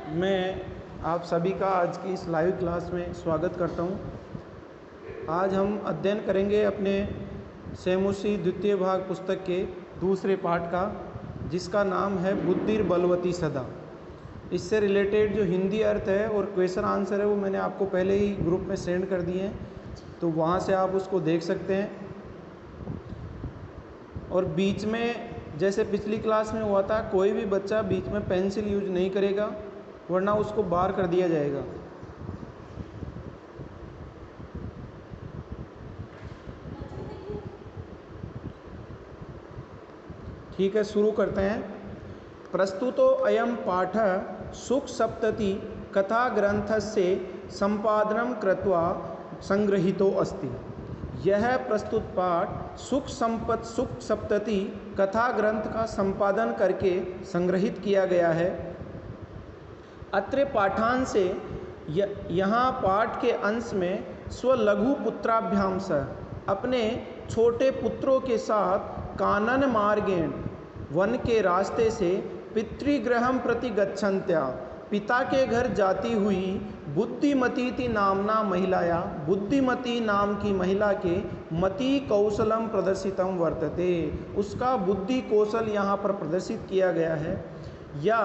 मैं आप सभी का आज की इस लाइव क्लास में स्वागत करता हूं। आज हम अध्ययन करेंगे अपने सेमुसी द्वितीय भाग पुस्तक के दूसरे पाठ का, जिसका नाम है बुद्धिर बलवती सदा। इससे रिलेटेड जो हिंदी अर्थ है और क्वेश्चन आंसर है वो मैंने आपको पहले ही ग्रुप में सेंड कर दिए हैं, तो वहाँ से आप उसको देख सकते हैं। और बीच में जैसे पिछली क्लास में हुआ था, कोई भी बच्चा बीच में पेंसिल यूज नहीं करेगा, वरना उसको बाहर कर दिया जाएगा। ठीक है, शुरू करते हैं। प्रस्तुतो अयम पाठ सुख सप्तति कथा ग्रंथस्य संपादनं कृत्वा संगृहीतो अस्ति। यह प्रस्तुत पाठ सुख सप्तति कथा ग्रंथ का संपादन करके संग्रहित किया गया है। अत्र पाठान से यहाँ पाठ के अंश में स्वलघु पुत्राभ्याम से अपने छोटे पुत्रों के साथ कानन मार्गेण वन के रास्ते से पितृगृहं प्रति गच्छन्त्या पिता के घर जाती हुई बुद्धिमती नामना महिलाया, बुद्धिमती नाम की महिला के मति कौशलम प्रदर्शितम वर्तते, उसका बुद्धि कौशल यहाँ पर प्रदर्शित किया गया है। या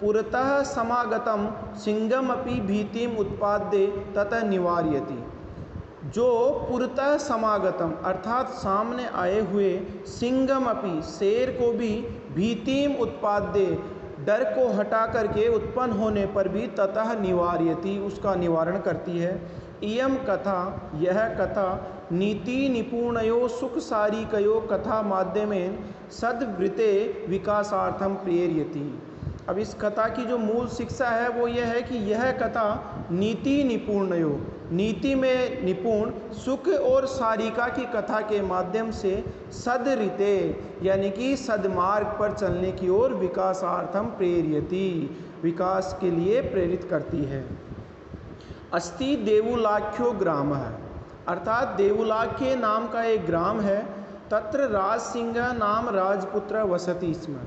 पुरतः समागतम सिंहम अपि भीतिम उत्पाद्य ततः निवारयति। जो पुरतः समागतम अर्थात सामने आए हुए सिंहम अपि शेर को भी भीतिम उत्पाद्य डर को हटा करके उत्पन्न होने पर भी ततः निवारयति उसका निवारण करती है। इयम कथा, यह कथा नीति निपुणयो सुख सारिकयो कथा माध्यमेन सद्वृत्ते विकासार्थम प्रेरयति। अब इस कथा की जो मूल शिक्षा है वो यह है कि यह कथा नीति निपुणयो, नीति में निपुण सुख और सारिका की कथा के माध्यम से सदरिते यानी कि सदमार्ग पर चलने की ओर विकासार्थम प्रेरयति, विकास के लिए प्रेरित करती है। अस्ति देवुलाख्यो ग्राम है, अर्थात देवुलाख्य नाम का एक ग्राम है। तत्र राज सिंह नाम राजपुत्र वसति स्म,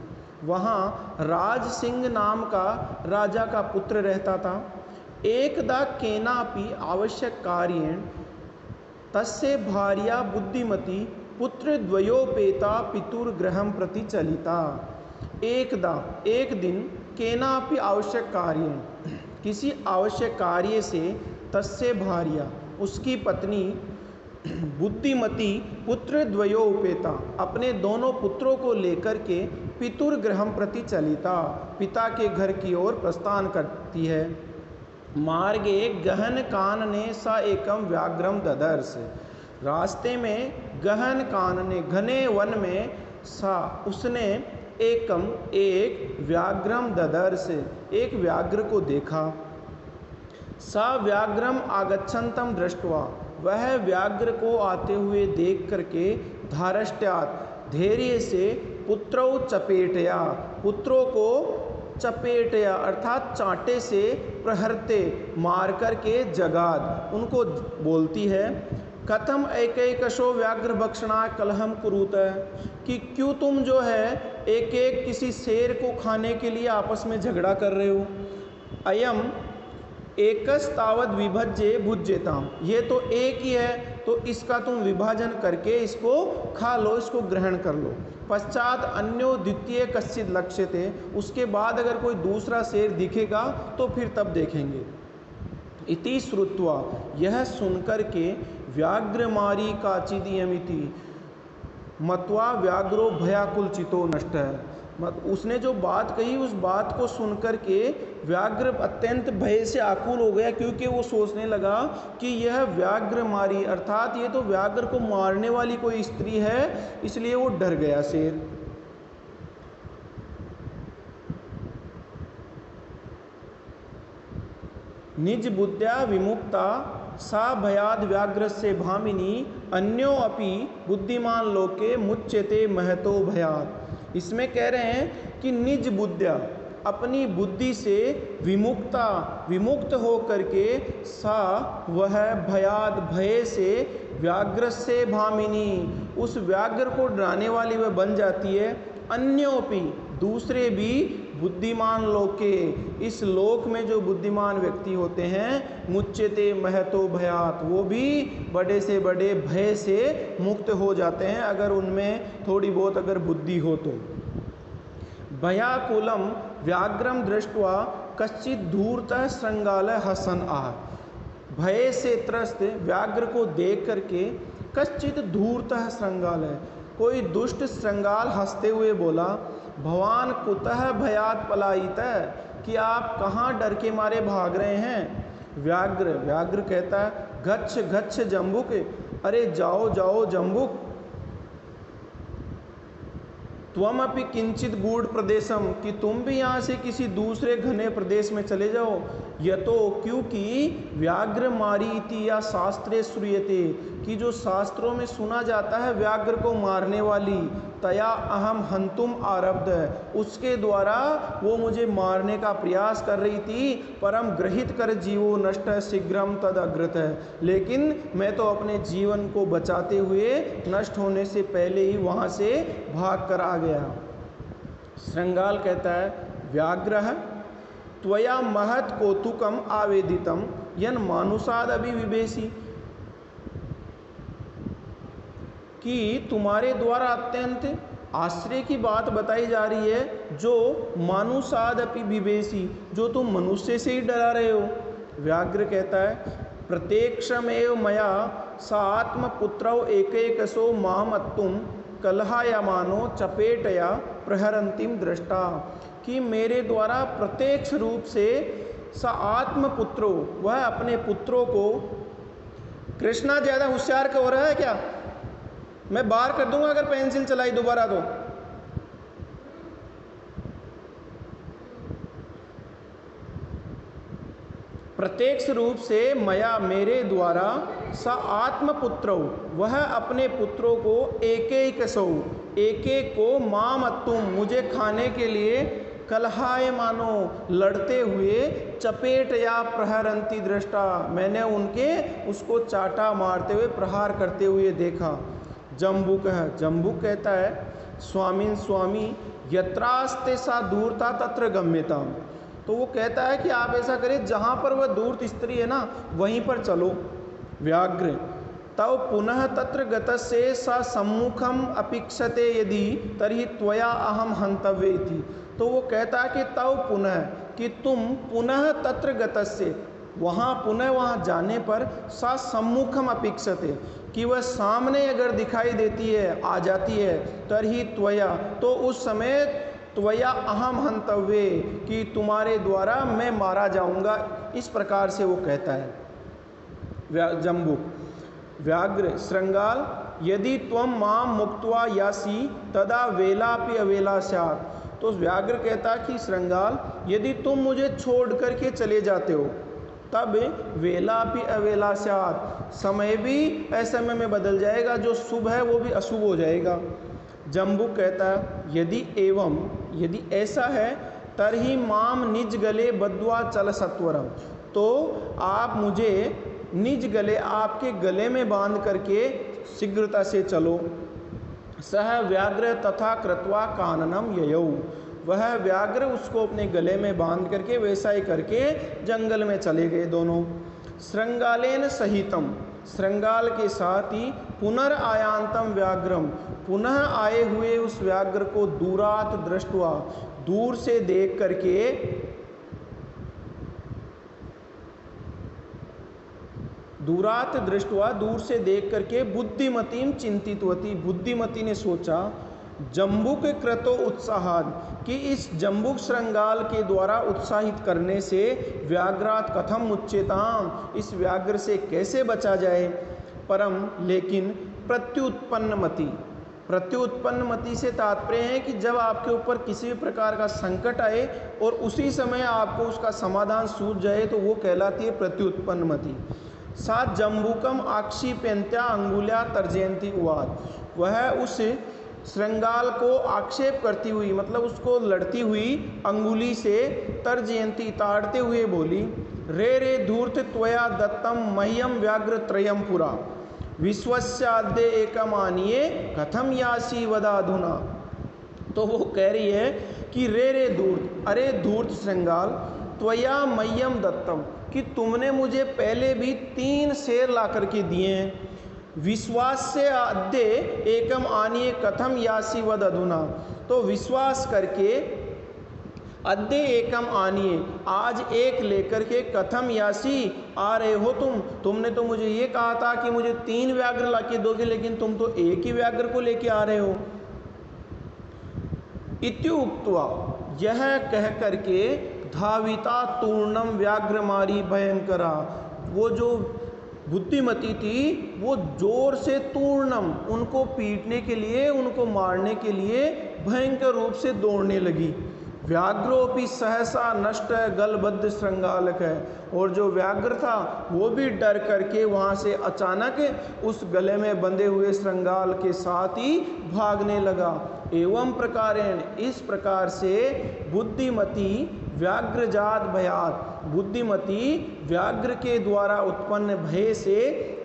वहाँ राज सिंह नाम का राजा का पुत्र रहता था। एकदा केनापि आवश्यक कार्येण तस्य भार्या बुद्धिमती पुत्र द्वयोपेता पितुर्गृहं प्रति चलिता। एकदा एक दिन केनापि आवश्यक कार्येण किसी आवश्यक कार्य से तस्य भार्या उसकी पत्नी बुद्धिमती पुत्र द्वयोपेता अपने दोनों पुत्रों को लेकर के पितुर्गृहं प्रति चलिता पिता के घर की ओर प्रस्थान करती है। मार्गे गहन कानने सा एकम व्याघ्रम ददर्श, रास्ते में गहन कानने घने वन में सा उसने एकम एक व्याघ्रम ददर्श एक व्याघ्र को देखा। सा व्याघ्रम आगच्छन्तम दृष्ट्वा, वह व्याघ्र को आते हुए देख करके धारष्ट्यात् धैर्य से पुत्रों चपेटया, पुत्रों को चपेटया अर्थात चांटे से प्रहरते मार करके जगाद उनको बोलती है। कथम एकैकशो व्याघ्र भक्षणा कलहम कुरुत, कि क्यों तुम जो है एक एक किसी शेर को खाने के लिए आपस में झगड़ा कर रहे हो। अयम एकस तावद विभज्य भुज्यताम, ये तो एक ही है तो इसका तुम विभाजन करके इसको खा लो, इसको ग्रहण कर लो। पश्चात अन्यो द्वितीय कश्चित लक्ष्यते, उसके बाद अगर कोई दूसरा शेर दिखेगा तो फिर तब देखेंगे। इति श्रुत्वा, यह सुनकर के व्याघ्रमारी काचिदियमिति मत्वा व्याघ्रो भयाकुल चितो नष्ट है, उसने जो बात कही उस बात को सुनकर के व्याघ्र अत्यंत भय से आकुल हो गया, क्योंकि वो सोचने लगा कि यह व्याघ्र मारी अर्थात ये तो व्याघ्र को मारने वाली कोई स्त्री है, इसलिए वो डर गया शेर। निज बुद्ध्या विमुक्ता सा भयाद व्याघ्र से भामिनी अन्यो अपि बुद्धिमान लोके मुच्यते महतो भयाद। इसमें कह रहे हैं कि निज बुद्ध्या अपनी बुद्धि से विमुक्त हो करके सा वह भयाद भय से व्याघ्र से भामिनी उस व्याघ्र को डराने वाली वह बन जाती है। अन्योपि दूसरे भी बुद्धिमान लोके, इस लोक में जो बुद्धिमान व्यक्ति होते हैं, मुच्यते महतो भयात, वो भी बड़े से बड़े भय से मुक्त हो जाते हैं अगर उनमें थोड़ी बहुत अगर बुद्धि हो तो। भयाकुलम व्याघ्रम दृष्ट्वा कश्चित धूर्तः श्रृंगालय हसन आह। भय से त्रस्त व्याघ्र को देख करके कश्चित धूर्तः श्रृंगालय, कोई दुष्ट श्रृंगाल हंसते हुए बोला, भवान कुतः भयात पलायितः, कि आप कहाँ डर के मारे भाग रहे हैं। व्याघ्र कहता है, गच्छ गच्छ जम्बुक, अरे जाओ जाओ जम्बुक। त्वमपि किंचित गूढ़ प्रदेशम, कि तुम भी यहाँ से किसी दूसरे घने प्रदेश में चले जाओ। यतो, क्योंकि व्याघ्र मारीति या शास्त्रे श्रूयते, कि जो शास्त्रों में सुना जाता है व्याघ्र को मारने वाली, तया अहम हंतुम आरब्ध, उसके द्वारा वो मुझे मारने का प्रयास कर रही थी। परम गृहित कर जीवो नष्ट शीघ्रम तद अग्रत, लेकिन मैं तो अपने जीवन को बचाते हुए नष्ट होने से पहले ही वहाँ से भाग कर आ गया। श्रृंगाल कहता है, व्याघ्रः त्वया महत् कौतुकम आवेदितम यन मानुषाद अभिविवेशी, कि तुम्हारे द्वारा अत्यंत आश्चर्य की बात बताई जा रही है, जो मानुषाद अपि विवेशी, जो तुम मनुष्य से ही डरा रहे हो। व्याघ्र कहता है, प्रत्यक्षमेव मया सा आत्मपुत्रौ एकैकसो मामत्तुम कलहायमानो चपेटया प्रहरंतिम दृष्टा, कि मेरे द्वारा प्रत्यक्ष रूप से सा आत्मपुत्रो, वह अपने पुत्रों को, कृष्णा ज़्यादा होशियार का हो रहा है क्या? मैं बाहर कर दूंगा अगर पेंसिल चलाई दोबारा तो। प्रत्यक्ष रूप से मया, मेरे द्वारा, स आत्मपुत्रो, वह अपने पुत्रों को, एक एक को, मामत्तुम, मुझे खाने के लिए, कलहाय मानो, लड़ते हुए, चपेट या प्रहरंती दृष्टा, मैंने उनके उसको चाटा मारते हुए, प्रहार करते हुए देखा। जम्बुक है, जम्बुक कहता है, स्वामी यत्रास्ते सा दूरता तत्र गम्यता, तो वो कहता है कि आप ऐसा करें, जहाँ पर वह दूर स्त्री है ना, वहीं पर चलो। व्याघ्र तव पुनः तत्र गतस्य सा सम्मुखम अपेक्षते यदि तर्हि त्वया अहम हंतव्य इति, तो वो कहता है कि तव पुनः, कि तुम पुनः तत्र गतस्य, वहाँ पुनः वहाँ जाने पर, सा सम्मुखम अपेक्षते, कि वह सामने अगर दिखाई देती है, आ जाती है, तरही त्वया, तो उस समय त्वया अहम हंतव्य, कि तुम्हारे द्वारा मैं मारा जाऊंगा। इस प्रकार से वो कहता है जम्बुक। व्याघ्र श्रृंगाल, यदि त्वम माम मुक्त्वा यासी तदा वेलापि अवेला स्यात्, तो व्याघ्र कहता कि श्रृंगाल, यदि तुम मुझे छोड़ करके चले जाते हो, तब वेला भी अवेला स्यात्, समय भी असमय में बदल जाएगा, जो शुभ है वो भी अशुभ हो जाएगा। जम्बुक कहता है, यदि ऐसा है, तरही माम निज गले बद्वा चल सत्वरम, तो आप मुझे निज गले, आपके गले में बांध करके शीघ्रता से चलो। सह व्याघ्र तथा कृत्वा काननम ययौ, वह व्याघ्र उसको अपने गले में बांध करके वैसा ही करके जंगल में चले गए दोनों। श्रृंगालेन सहितम, श्रृंगाल के साथ ही, पुनर्आयांतम व्याघ्रम, पुनः आए हुए उस व्याघ्र को, दूरात दृष्टवा, दूर से देख करके, दूरात दृष्टवा, दूर से देख करके, बुद्धिमतीम चिंतितवती, बुद्धिमती ने सोचा, जम्बुक कृतो उत्साहाद, कि इस जम्बुक श्रृंगाल के द्वारा उत्साहित करने से व्याघ्रात कथम मुच्यताम, इस व्याघ्र से कैसे बचा जाए। परम, लेकिन प्रत्युत्पन्नमति, प्रत्युत्पन्नमति से तात्पर्य है कि जब आपके ऊपर किसी भी प्रकार का संकट आए और उसी समय आपको उसका समाधान सूझ जाए, तो वो कहलाती है प्रत्युत्पन्नमति। सात जम्बुकम आक्षिप्यंत्या अंगुल्या तर्जयंती उवाद, वह उस श्रृंगाल को आक्षेप करती हुई, मतलब उसको लड़ती हुई अंगुली से, तर्जयंती, ताड़ते हुए बोली, रे धूर्त त्वया दत्तम मह्यम व्याघ्र त्रयम पुरा, विश्वस्याद्य एकमानिये कथम यासी वदाधुना, तो वो कह रही है कि रे धूर्त, अरे धूर्त श्रृंगाल, त्वया मह्यम दत्तम, कि तुमने मुझे पहले भी 3 शेर ला करके दिए हैं। विश्वास से अद्य एकम आनिए कथम यासी वद अधुना, तो विश्वास करके अद्य एकम आनिए, आज एक लेकर के कथम यासी आ रहे हो तुमने तो मुझे ये कहा था कि मुझे 3 व्याघ्र ला के दोगे, लेकिन तुम तो एक ही व्याघ्र को लेके आ रहे हो। इत्युक्त्वा, यह कह करके धाविता तूर्णम व्याघ्रमारी भयंकरा, वो जो बुद्धिमती थी वो जोर से तूर्णम, उनको पीटने के लिए, उनको मारने के लिए भयंकर रूप से दौड़ने लगी। व्याघ्रोपि सहसा नष्ट गलबद्ध श्रृंगालक है, और जो व्याघ्र था वो भी डर करके वहाँ से अचानक उस गले में बंधे हुए श्रृंगाल के साथ ही भागने लगा। एवं प्रकारेण, इस प्रकार से बुद्धिमती व्याघ्रजात भयात, बुद्धिमती व्याघ्र के द्वारा उत्पन्न भय से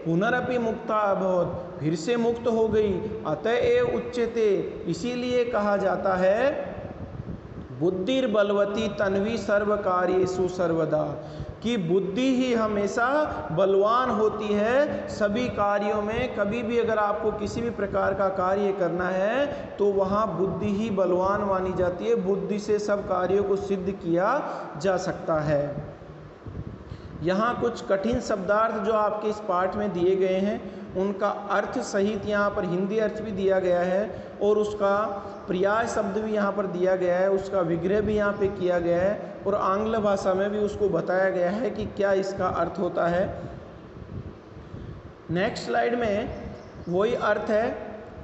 पुनरपि मुक्ता अभवत, फिर से मुक्त हो गई। अतएव उच्यते, इसीलिए कहा जाता है बुद्धिर बलवती तन्वी सर्व कार्येषु सर्वदा, कि बुद्धि ही हमेशा बलवान होती है सभी कार्यों में। कभी भी अगर आपको किसी भी प्रकार का कार्य करना है तो वहाँ बुद्धि ही बलवान मानी जाती है, बुद्धि से सब कार्यों को सिद्ध किया जा सकता है। यहाँ कुछ कठिन शब्दार्थ जो आपके इस पाठ में दिए गए हैं उनका अर्थ सहित यहाँ पर हिंदी अर्थ भी दिया गया है, और उसका पर्याय शब्द भी यहाँ पर दिया गया है, उसका विग्रह भी यहाँ पे किया गया है, और आंग्ल भाषा में भी उसको बताया गया है कि क्या इसका अर्थ होता है। नेक्स्ट स्लाइड में वही अर्थ है।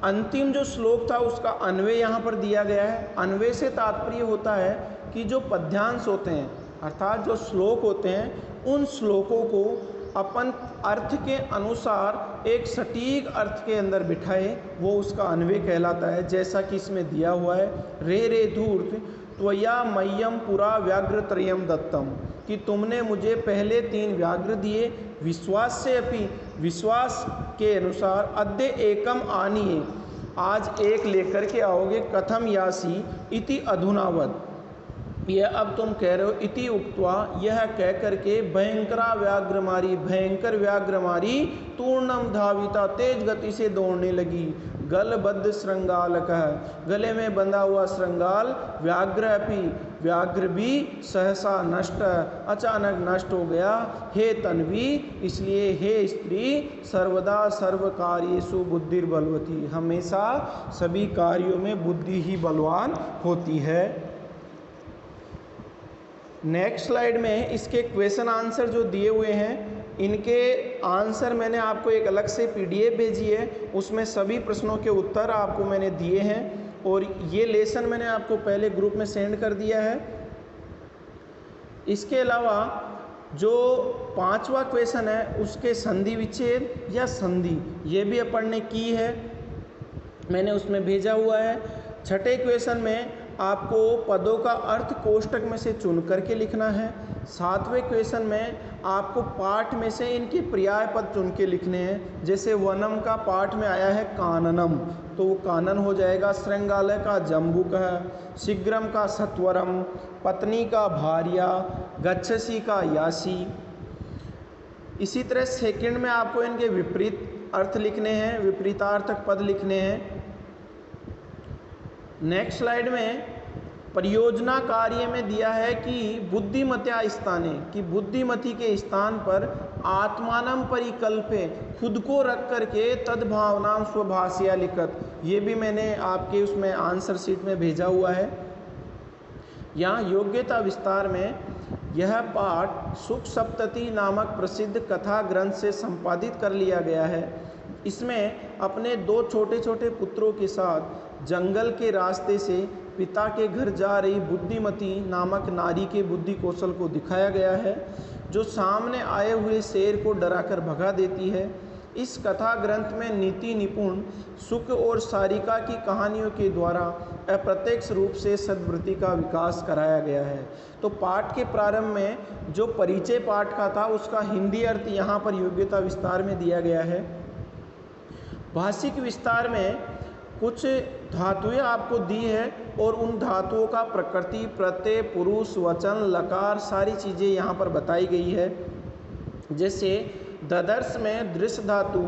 अंतिम जो श्लोक था उसका अन्वय यहाँ पर दिया गया है। अन्वय से तात्पर्य होता है कि जो पद्यांश होते हैं, अर्थात जो श्लोक होते हैं, उन श्लोकों को अपन अर्थ के अनुसार एक सटीक अर्थ के अंदर बिठाए, वो उसका अन्वय कहलाता है। जैसा कि इसमें दिया हुआ है, रे धूर्त त्वया मह्यम पुरा व्याघ्रत्रयम दत्तम, कि तुमने मुझे पहले 3 व्याघ्र दिए, विश्वास से अपि, विश्वास के अनुसार, अद्य एकम आनिए, आज एक लेकर के आओगे, कथम यासी इति अधुनावत, यह अब तुम कह रहे हो, इति उक्त्वा, यह कह करके भयंकरा व्याघ्रमारी, भयंकर व्याघ्रमारी तूर्णम धाविता, तेज गति से दौड़ने लगी। गलबद्ध श्रृंगालक, गले में बंधा हुआ श्रृंगाल, व्याघ्र अपि, व्याघ्र भी सहसा नष्ट, अचानक नष्ट हो गया। हे तन्वी, इसलिए हे स्त्री, सर्वदा सर्व कार्येषु बुद्धिर बलवती, हमेशा सभी कार्यों में बुद्धि ही बलवान होती है। नेक्स्ट स्लाइड में इसके क्वेश्चन आंसर जो दिए हुए हैं, इनके आंसर मैंने आपको एक अलग से PDF भेजी है, उसमें सभी प्रश्नों के उत्तर आपको मैंने दिए हैं, और ये लेसन मैंने आपको पहले ग्रुप में सेंड कर दिया है। इसके अलावा जो 5वां क्वेश्चन है उसके संधि विच्छेद या संधि, ये भी अपन ने की है, मैंने उसमें भेजा हुआ है। 6ठे क्वेश्चन में आपको पदों का अर्थ कोष्टक में से चुन करके लिखना है। 7वें क्वेश्चन में आपको पाठ में से इनके पर्याय पद चुन के लिखने हैं। जैसे वनम का पाठ में आया है काननम, तो वो कानन हो जाएगा। श्रृंगालय का जम्बुक है, शीघ्रम का सत्वरम, पत्नी का भार्या, गच्छसी का यासी। इसी तरह सेकंड में आपको इनके विपरीत अर्थ लिखने हैं, विपरीतार्थक पद लिखने हैं। नेक्स्ट स्लाइड में परियोजना कार्य में दिया है कि बुद्धिमत्या स्थाने, कि बुद्धिमती के स्थान पर आत्मानम परिकल्पे, खुद को रख करके तद्भावनाम स्वभाषया लिखत, ये भी मैंने आपके उसमें आंसर शीट में भेजा हुआ है। यहाँ योग्यता विस्तार में यह पाठ सुख सप्तति नामक प्रसिद्ध कथा ग्रंथ से संपादित कर लिया गया है। इसमें अपने 2 छोटे छोटे पुत्रों के साथ जंगल के रास्ते से पिता के घर जा रही बुद्धिमती नामक नारी के बुद्धि कौशल को दिखाया गया है, जो सामने आए हुए शेर को डराकर भगा देती है। इस कथा ग्रंथ में नीति निपुण सुख और सारिका की कहानियों के द्वारा अप्रत्यक्ष रूप से सद्वृत्ति का विकास कराया गया है। तो पाठ के प्रारंभ में जो परिचय पाठ का था उसका हिंदी अर्थ यहाँ पर योग्यता विस्तार में दिया गया है। भाषिक विस्तार में कुछ धातुएं आपको दी है और उन धातुओं का प्रकृति, प्रत्यय, पुरुष, वचन, लकार सारी चीज़ें यहाँ पर बताई गई है। जैसे ददर्श में दृश्य धातु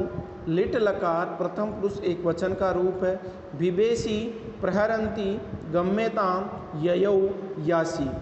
लिट लकार प्रथम पुरुष एक वचन का रूप है। विवेशी, प्रहरंती, गम्यताम, ययौ, यासी